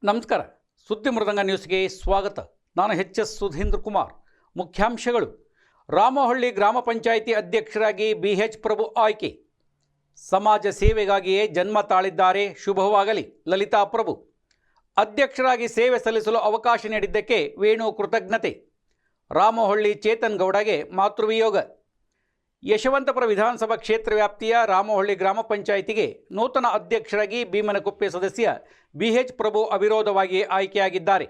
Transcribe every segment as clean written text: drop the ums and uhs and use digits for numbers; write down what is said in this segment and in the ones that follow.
ನಮಸ್ಕಾರ. ಸುದ್ದಿ ಮೃದಂಗ ನ್ಯೂಸ್ಗೆ ಸ್ವಾಗತ. ನಾನು ಎಚ್.ಎಸ್. ಸುಧೀಂದ್ರ ಕುಮಾರ್. ಮುಖ್ಯಾಂಶಗಳು: ರಾಮಹಳ್ಳಿ ಗ್ರಾಮ ಪಂಚಾಯಿತಿ ಅಧ್ಯಕ್ಷರಾಗಿ BH ಪ್ರಭು ಆಯ್ಕೆ. ಸಮಾಜ ಸೇವೆಗಾಗಿಯೇ ಜನ್ಮ ತಾಳಿದ್ದಾರೆ, ಶುಭವಾಗಲಿ. ಲಲಿತಾ ಪ್ರಭು. ಅಧ್ಯಕ್ಷರಾಗಿ ಸೇವೆ ಸಲ್ಲಿಸಲು ಅವಕಾಶ ನೀಡಿದ್ದಕ್ಕೆ ವೇಣು ಕೃತಜ್ಞತೆ. ರಾಮಹಳ್ಳಿ ಚೇತನ್ ಗೌಡಗೆ ಮಾತೃವಿಯೋಗ. ಯಶವಂತಪುರ ವಿಧಾನಸಭಾ ಕ್ಷೇತ್ರ ವ್ಯಾಪ್ತಿಯ ರಾಮಹಳ್ಳಿ ಗ್ರಾಮ ಪಂಚಾಯಿತಿಗೆ ನೂತನ ಅಧ್ಯಕ್ಷರಾಗಿ ಭೀಮನಕುಪ್ಪೆ ಸದಸ್ಯ BH ಪ್ರಭು ಅವಿರೋಧವಾಗಿ ಆಯ್ಕೆಯಾಗಿದ್ದಾರೆ.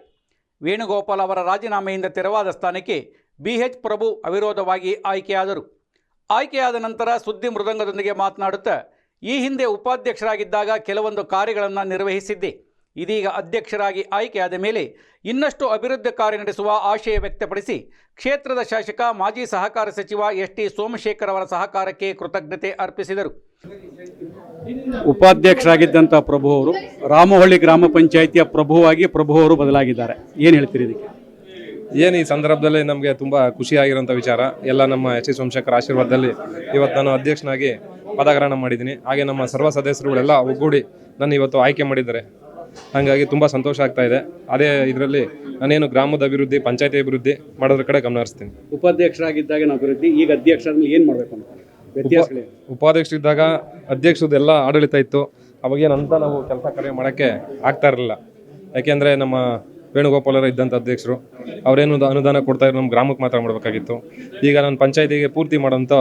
ವೇಣುಗೋಪಾಲ್ ಅವರ ರಾಜೀನಾಮೆಯಿಂದ ತೆರವಾದ ಸ್ಥಾನಕ್ಕೆ BH ಪ್ರಭು ಅವಿರೋಧವಾಗಿ ಆಯ್ಕೆಯಾದರು. ಆಯ್ಕೆಯಾದ ನಂತರ ಸುದ್ದಿ ಮೃದಂಗದೊಂದಿಗೆ ಮಾತನಾಡುತ್ತಾ, ಈ ಹಿಂದೆ ಉಪಾಧ್ಯಕ್ಷರಾಗಿದ್ದಾಗ ಕೆಲವೊಂದು ಕಾರ್ಯಗಳನ್ನು ನಿರ್ವಹಿಸಿದ್ದೆ. ಇದೀಗ ಅಧ್ಯಕ್ಷರಾಗಿ ಆಯ್ಕೆಯಾದ ಮೇಲೆ ಇನ್ನಷ್ಟು ಅಭಿವೃದ್ಧಿ ಕಾರ್ಯ ನಡೆಸುವ ಆಶಯ ವ್ಯಕ್ತಪಡಿಸಿ ಕ್ಷೇತ್ರದ ಶಾಸಕ ಮಾಜಿ ಸಹಕಾರ ಸಚಿವ ST ಸೋಮಶೇಖರ್ ಅವರ ಸಹಕಾರಕ್ಕೆ ಕೃತಜ್ಞತೆ ಅರ್ಪಿಸಿದರು. ಉಪಾಧ್ಯಕ್ಷರಾಗಿದ್ದಂಥ ಪ್ರಭು ಅವರು ರಾಮಹಳ್ಳಿ ಗ್ರಾಮ ಪಂಚಾಯಿತಿಯ ಪ್ರಭುವಾಗಿ ಪ್ರಭು ಅವರು ಬದಲಾಗಿದ್ದಾರೆ. ಏನು ಹೇಳ್ತೀರಿ ಇದಕ್ಕೆ? ಏನು ಈ ಸಂದರ್ಭದಲ್ಲಿ ನಮಗೆ ತುಂಬ ಖುಷಿಯಾಗಿರೋಂಥ ವಿಚಾರ. ಎಲ್ಲ ನಮ್ಮ ST ಸೋಮಶೇಖರ್ ಆಶೀರ್ವಾದದಲ್ಲಿ ಇವತ್ತು ನಾನು ಅಧ್ಯಕ್ಷನಾಗಿ ಪದಗ್ರಹಣ ಮಾಡಿದ್ದೀನಿ. ಹಾಗೆ ನಮ್ಮ ಸರ್ವ ಸದಸ್ಯರುಗಳೆಲ್ಲ ಒಗ್ಗೂಡಿ ನನ್ನ ಇವತ್ತು ಆಯ್ಕೆ ಮಾಡಿದ್ದಾರೆ. ಹಾಗಾಗಿ ತುಂಬ ಸಂತೋಷ ಆಗ್ತಾ ಇದೆ. ಅದೇ ಇದರಲ್ಲಿ ನಾನೇನು ಗ್ರಾಮದ ಅಭಿವೃದ್ಧಿ, ಪಂಚಾಯತಿ ಅಭಿವೃದ್ಧಿ ಮಾಡೋದ್ರ ಕಡೆ ಗಮನ ಹರಿಸ್ತೀನಿ. ಉಪಾಧ್ಯಕ್ಷರಾಗಿದ್ದಾಗ ಅಭಿವೃದ್ಧಿ, ಈಗ ಅಧ್ಯಕ್ಷರಲ್ಲಿ ಏನು ಮಾಡಬೇಕು ಅಂತ ವ್ಯತ್ಯಾಸಗಳು? ಉಪಾಧ್ಯಕ್ಷರಿದ್ದಾಗ ಅಧ್ಯಕ್ಷದೆಲ್ಲ ಆಡಳಿತ ಇತ್ತು. ಅವಾಗೇನಂತ ನಾವು ಕೆಲಸ ಕಾರ್ಯ ಮಾಡೋಕ್ಕೆ ಆಗ್ತಾ ಇರಲಿಲ್ಲ. ಯಾಕೆಂದರೆ ನಮ್ಮ ವೇಣುಗೋಪಾಲರು ಇದ್ದಂಥ ಅಧ್ಯಕ್ಷರು ಅವರೇನು ಅನುದಾನ ಕೊಡ್ತಾ ಇರೋ ನಮ್ಮ ಗ್ರಾಮಕ್ಕೆ ಮಾತ್ರ ಮಾಡಬೇಕಾಗಿತ್ತು. ಈಗ ನಾನು ಪಂಚಾಯತಿಗೆ ಪೂರ್ತಿ ಮಾಡೋಂಥ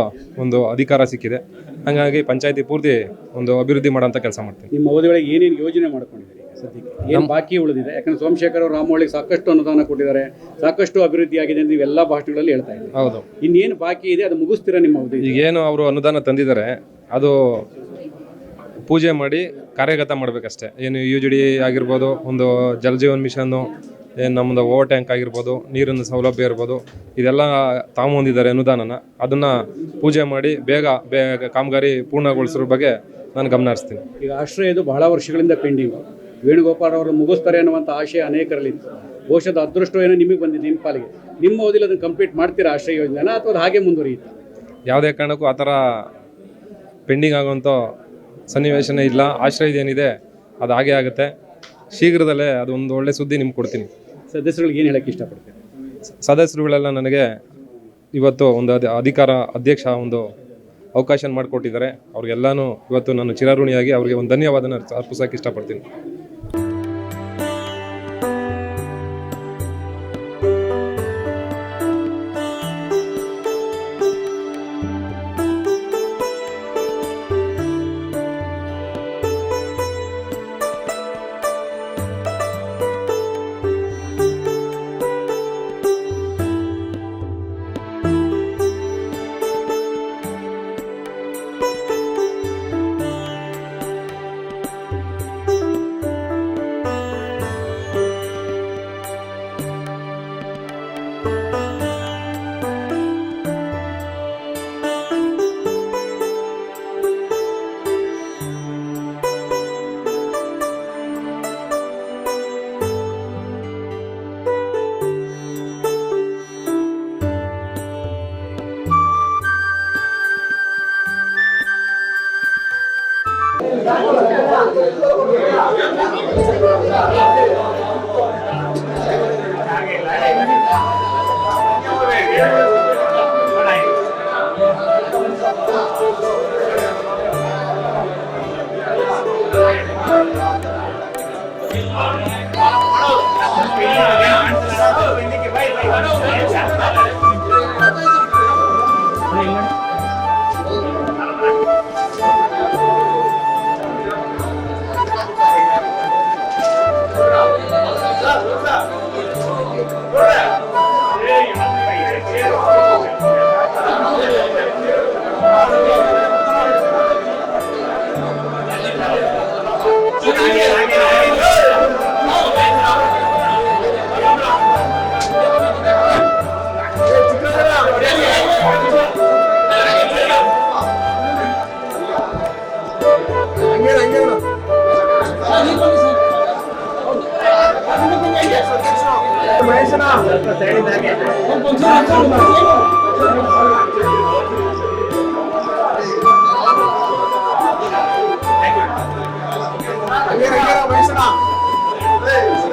ಒಂದು ಅಧಿಕಾರ ಸಿಕ್ಕಿದೆ. ಹಾಗಾಗಿ ಪಂಚಾಯತಿ ಪೂರ್ತಿ ಒಂದು ಅಭಿವೃದ್ಧಿ ಮಾಡೋಂಥ ಕೆಲಸ ಮಾಡ್ತೀನಿ. ನಿಮ್ಮ ಅವಧಿಗಳಿಗೆ ಏನೇನು ಯೋಜನೆ ಮಾಡ್ಕೊಂಡಿದ್ದೀರಿ ಸದ್ಯಕ್ಕೆ? ಏನು ಬಾಕಿ ಉಳಿದಿದೆ? ಯಾಕಂದರೆ ಸೋಮಶೇಖರ್ ಅವರು ರಾಮಹಳ್ಳಿಗೆ ಸಾಕಷ್ಟು ಅನುದಾನ ಕೊಟ್ಟಿದ್ದಾರೆ, ಸಾಕಷ್ಟು ಅಭಿವೃದ್ಧಿ ಆಗಿದೆ ಅಂತ ನೀವೆಲ್ಲ ಭಾಷಣಗಳಲ್ಲಿ ಹೇಳ್ತಾ ಇದ್ದೀವಿ. ಹೌದು. ಇನ್ನೇನು ಬಾಕಿ ಇದೆ ಅದು ಮುಗಿಸ್ತೀರಾ ನಿಮ್ಮ ಅವಧಿ? ಈಗೇನು ಅವರು ಅನುದಾನ ತಂದಿದ್ದಾರೆ ಅದು ಪೂಜೆ ಮಾಡಿ ಕಾರ್ಯಗತ ಮಾಡಬೇಕಷ್ಟೇ. ಏನು UGD ಆಗಿರ್ಬೋದು, ಒಂದು ಜಲ್ ಜೀವನ್ ಮಿಷನ್ನು, ಏನು ನಮ್ಮದು ಓವರ್ ಟ್ಯಾಂಕ್ ಆಗಿರ್ಬೋದು, ನೀರಿನ ಸೌಲಭ್ಯ ಇರ್ಬೋದು, ಇದೆಲ್ಲ ತಾಂಬಂದಿದ್ದಾರೆ ಅನುದಾನನ. ಅದನ್ನು ಪೂಜೆ ಮಾಡಿ ಬೇಗ ಕಾಮಗಾರಿ ಪೂರ್ಣಗೊಳಿಸೋ ಬಗ್ಗೆ ನಾನು ಗಮನ ಹರಿಸ್ತೀನಿ. ಈಗ ಆಶ್ರಯದು ಬಹಳ ವರ್ಷಗಳಿಂದ ಪೆಂಡಿಂಗು. ವೇಣುಗೋಪಾಲ್ ಅವರು ಮುಗಿಸ್ತಾರೆ ಅನ್ನುವಂಥ ಆಶಯ ಅನೇಕರಲ್ಲಿತ್ತು. ಬಹುಶಃ ಅದೃಷ್ಟ ಏನೋ ನಿಮಗೆ ಬಂದಿದೆ ನಿಮ್ಮ ಪಾಲಿಗೆ. ನಿಮ್ಮ ಅವಧಿಯಲ್ಲಿ ಅದನ್ನು ಕಂಪ್ಲೀಟ್ ಮಾಡ್ತೀರಾ ಆಶ್ರಯ ಯೋಜನೆನ, ಅಥವಾ ಅದು ಹಾಗೆ ಮುಂದುವರಿಯುತ್ತಾ? ಯಾವುದೇ ಕಾರಣಕ್ಕೂ ಆ ಥರ ಪೆಂಡಿಂಗ್ ಆಗುವಂಥ ಸನ್ನಿವೇಶನೇ ಇಲ್ಲ. ಆಶ್ರಯದೇನಿದೆ ಅದು ಹಾಗೆ ಆಗುತ್ತೆ. ಶೀಘ್ರದಲ್ಲೇ ಅದು ಒಂದು ಒಳ್ಳೆ ಸುದ್ದಿ ನಿಮ್ಗೆ ಕೊಡ್ತೀನಿ. ಸದಸ್ಯರುಗಳಿಗೆ ಏನು ಹೇಳೋಕ್ಕೆ ಇಷ್ಟಪಡ್ತೀನಿ? ಸದಸ್ಯರುಗಳೆಲ್ಲ ನನಗೆ ಇವತ್ತು ಒಂದು ಅಧ್ಯಕ್ಷ ಒಂದು ಅವಕಾಶ ಮಾಡಿಕೊಟ್ಟಿದ್ದಾರೆ. ಅವ್ರಿಗೆಲ್ಲನೂ ಇವತ್ತು ನಾನು ಚಿರಋಣಿಯಾಗಿ ಅವರಿಗೆ ಒಂದು ಧನ್ಯವಾದನ ಅರ್ಪಿಸೋಕೆ ಇಷ್ಟಪಡ್ತೀನಿ. Thank you.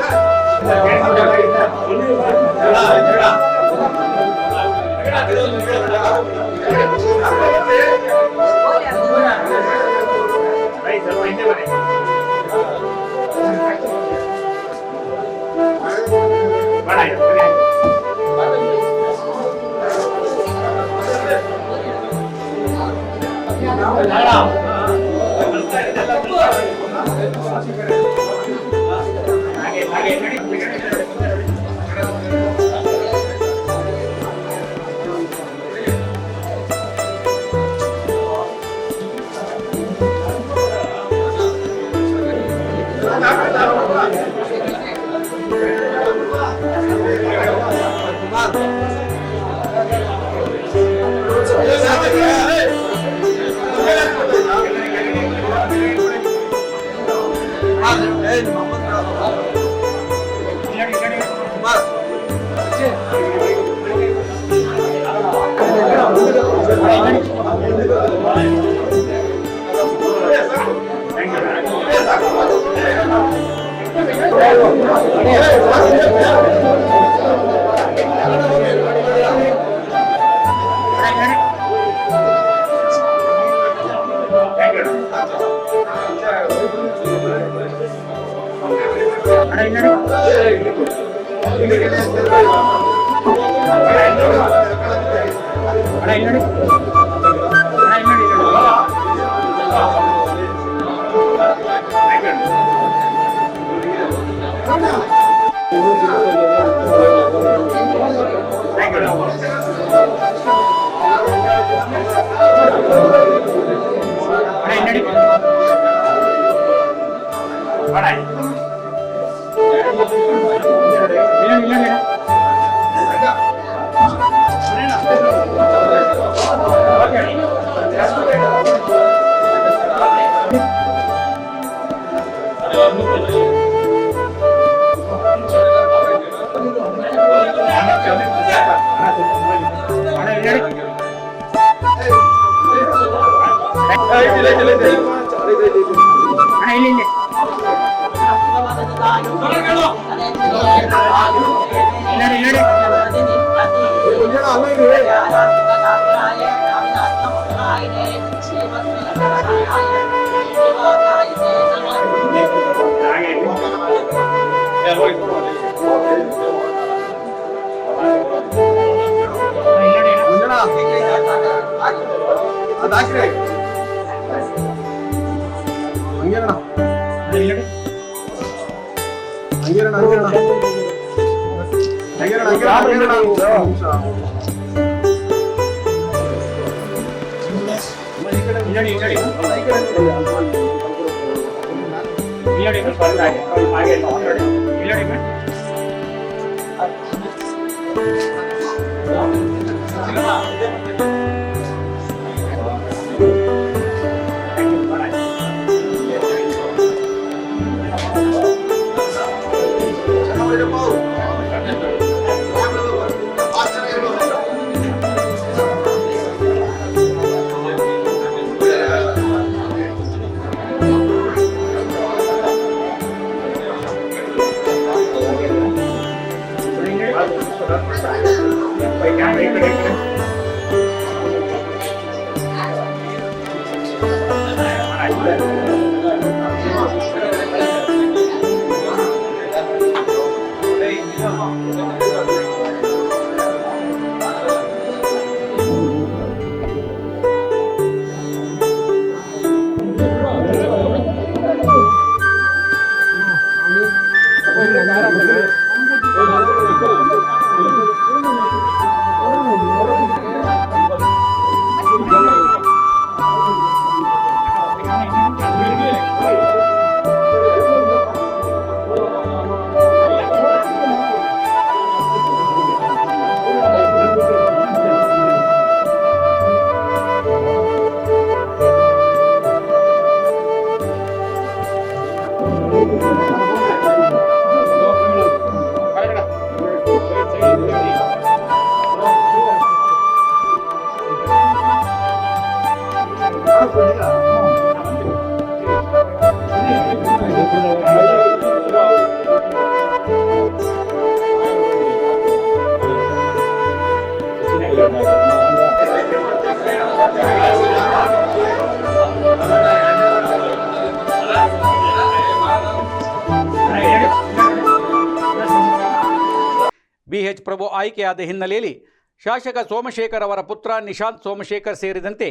BH ಪ್ರಭು ಆಯ್ಕೆಯಾದ ಹಿನ್ನೆಲೆಯಲ್ಲಿ ಶಾಸಕ ಸೋಮಶೇಖರ್ ಅವರ ಪುತ್ರ ನಿಶಾಂತ್ ಸೋಮಶೇಖರ್ ಸೇರಿದಂತೆ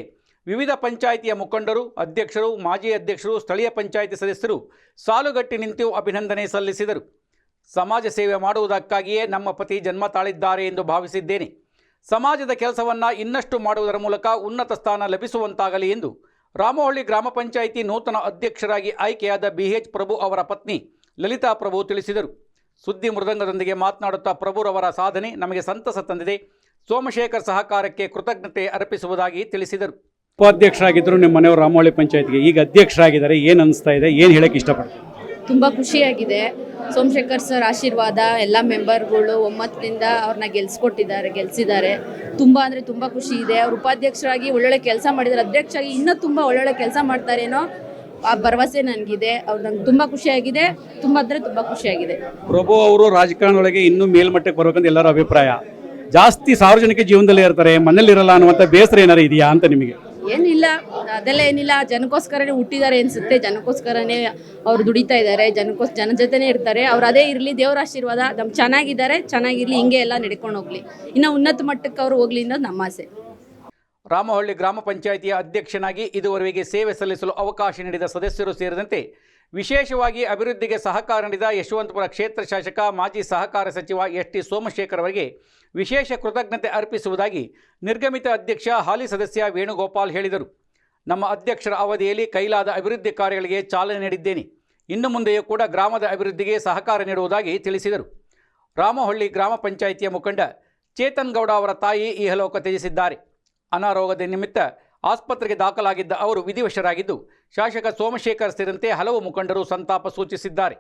ವಿವಿಧ ಪಂಚಾಯಿತಿಯ ಮುಖಂಡರು, ಅಧ್ಯಕ್ಷರು, ಮಾಜಿ ಅಧ್ಯಕ್ಷರು, ಸ್ಥಳೀಯ ಪಂಚಾಯಿತಿ ಸದಸ್ಯರು ಸಾಲುಗಟ್ಟಿ ನಿಂತು ಅಭಿನಂದನೆ ಸಲ್ಲಿಸಿದರು. ಸಮಾಜ ಸೇವೆ ಮಾಡುವುದಕ್ಕಾಗಿಯೇ ನಮ್ಮ ಪತಿ ಜನ್ಮ ತಾಳಿದ್ದಾರೆ ಎಂದು ಭಾವಿಸಿದ್ದೇನೆ. ಸಮಾಜದ ಕೆಲಸವನ್ನು ಇನ್ನಷ್ಟು ಮಾಡುವುದರ ಮೂಲಕ ಉನ್ನತ ಸ್ಥಾನ ಲಭಿಸುವಂತಾಗಲಿ ಎಂದು ರಾಮಹಳ್ಳಿ ಗ್ರಾಮ ಪಂಚಾಯಿತಿ ನೂತನ ಅಧ್ಯಕ್ಷರಾಗಿ ಆಯ್ಕೆಯಾದ BH ಪ್ರಭು ಅವರ ಪತ್ನಿ ಲಲಿತಾ ಪ್ರಭು ತಿಳಿಸಿದರು. ಸುದ್ದಿ ಮೃದಂಗದೊಂದಿಗೆ ಮಾತನಾಡುತ್ತಾ ಪ್ರಭುರವರ ಸಾಧನೆ ನಮಗೆ ಸಂತಸ ತಂದಿದೆ. ಸೋಮಶೇಖರ್ ಸಹಕಾರಕ್ಕೆ ಕೃತಜ್ಞತೆ ಅರ್ಪಿಸುವುದಾಗಿ ತಿಳಿಸಿದರು. ಉಪಾಧ್ಯಕ್ಷರಾಗಿದ್ದರು ನಿಮ್ಮ ಮನೆಯವರು ರಾಮಹಳ್ಳಿ ಪಂಚಾಯತ್ಗೆ, ಈಗ ಅಧ್ಯಕ್ಷರಾಗಿದ್ದಾರೆ. ಏನು ಅನಿಸ್ತಾ ಇದೆ, ಏನು ಹೇಳಕ್ಕೆ ಇಷ್ಟಪಡ್ತೀನಿ? ತುಂಬ ಖುಷಿಯಾಗಿದೆ. ಸೋಮಶೇಖರ್ ಸರ್ ಆಶೀರ್ವಾದ, ಎಲ್ಲ ಮೆಂಬರ್ಗಳು ಒಮ್ಮತದಿಂದ ಅವ್ರನ್ನ ಗೆಲ್ಸಿದ್ದಾರೆ. ತುಂಬ ಅಂದರೆ ತುಂಬ ಖುಷಿ ಇದೆ. ಅವ್ರು ಉಪಾಧ್ಯಕ್ಷರಾಗಿ ಒಳ್ಳೊಳ್ಳೆ ಕೆಲಸ ಮಾಡಿದ್ದಾರೆ. ಅಧ್ಯಕ್ಷರಾಗಿ ಇನ್ನೂ ತುಂಬ ಒಳ್ಳೊಳ್ಳೆ ಕೆಲಸ ಮಾಡ್ತಾರೇನೋ ಆ ಭರವಸೆ ನನಗಿದೆ. ಅವ್ರು ನಂಗೆ ತುಂಬ ಖುಷಿಯಾಗಿದೆ. ತುಂಬ ಅಂದರೆ ತುಂಬ ಖುಷಿಯಾಗಿದೆ. ಪ್ರಭು ಅವರು ರಾಜಕಾರಣದೊಳಗೆ ಇನ್ನೂ ಮೇಲ್ಮಟ್ಟಕ್ಕೆ ಬರ್ಬೇಕಂತ ಎಲ್ಲರ ಅಭಿಪ್ರಾಯ. ಜಾಸ್ತಿ ಸಾರ್ವಜನಿಕ ಜೀವನದಲ್ಲೇ ಇರ್ತಾರೆ, ಮನೇಲಿರಲ್ಲ ಅನ್ನುವಂಥ ಬೇಸರ ಏನಾರು ಇದೆಯಾ ಅಂತ ನಿಮಗೆ? ಏನಿಲ್ಲ, ಅದೆಲ್ಲ ಏನಿಲ್ಲ. ಜನಕ್ಕೋಸ್ಕರನೇ ಹುಟ್ಟಿದ್ದಾರೆ ಅನಿಸುತ್ತೆ. ಜನಕ್ಕೋಸ್ಕರನೇ ಅವ್ರು ದುಡಿತಾ ಇದ್ದಾರೆ. ಜನ ಜೊತೆನೇ ಇರ್ತಾರೆ. ಅವ್ರು ಅದೇ ಇರಲಿ, ದೇವರ ಆಶೀರ್ವಾದ. ನಮ್ಗೆ ಚೆನ್ನಾಗಿದ್ದಾರೆ, ಚೆನ್ನಾಗಿರಲಿ, ಹಿಂಗೆ ಎಲ್ಲ ನಡ್ಕೊಂಡು ಹೋಗಲಿ, ಇನ್ನೂ ಉನ್ನತ ಮಟ್ಟಕ್ಕೆ ಅವರು ಹೋಗಲಿ ಅನ್ನೋದು ನಮ್ಮ ಆಸೆ. ರಾಮಹಳ್ಳಿ ಗ್ರಾಮ ಪಂಚಾಯಿತಿಯ ಅಧ್ಯಕ್ಷನಾಗಿ ಇದುವರೆಗೆ ಸೇವೆ ಸಲ್ಲಿಸಲು ಅವಕಾಶ ನೀಡಿದ ಸದಸ್ಯರು ಸೇರಿದಂತೆ ವಿಶೇಷವಾಗಿ ಅಭಿವೃದ್ಧಿಗೆ ಸಹಕಾರ ನೀಡಿದ ಯಶವಂತಪುರ ಕ್ಷೇತ್ರ ಶಾಸಕ ಮಾಜಿ ಸಹಕಾರ ಸಚಿವ ST ಸೋಮಶೇಖರ್ ಅವರಿಗೆ ವಿಶೇಷ ಕೃತಜ್ಞತೆ ಅರ್ಪಿಸುವುದಾಗಿ ನಿರ್ಗಮಿತ ಅಧ್ಯಕ್ಷ ಹಾಲಿ ಸದಸ್ಯ ವೇಣುಗೋಪಾಲ್ ಹೇಳಿದರು. ನಮ್ಮ ಅಧ್ಯಕ್ಷರ ಅವಧಿಯಲ್ಲಿ ಕೈಲಾದ ಅಭಿವೃದ್ಧಿ ಕಾರ್ಯಗಳಿಗೆ ಚಾಲನೆ ನೀಡಿದ್ದೇನೆ. ಇನ್ನು ಮುಂದೆಯೂ ಕೂಡ ಗ್ರಾಮದ ಅಭಿವೃದ್ಧಿಗೆ ಸಹಕಾರ ನೀಡುವುದಾಗಿ ತಿಳಿಸಿದರು. ರಾಮಹಳ್ಳಿ ಗ್ರಾಮ ಪಂಚಾಯಿತಿಯ ಮುಖಂಡ ಚೇತನ್ ಗೌಡ ಅವರ ತಾಯಿ ಇಹಲೋಕ ತ್ಯಜಿಸಿದ್ದಾರೆ. ಅನಾರೋಗ್ಯದ ನಿಮಿತ್ತ ಆಸ್ಪತ್ರೆಗೆ ದಾಖಲಾಗಿದ್ದ ಅವರು ವಿಧಿವಶರಾಗಿದ್ದು ಶಾಸಕ ಸೋಮಶೇಖರ್ ಸೇರಿದಂತೆ ಹಲವು ಮುಖಂಡರು ಸಂತಾಪ ಸೂಚಿಸಿದ್ದಾರೆ.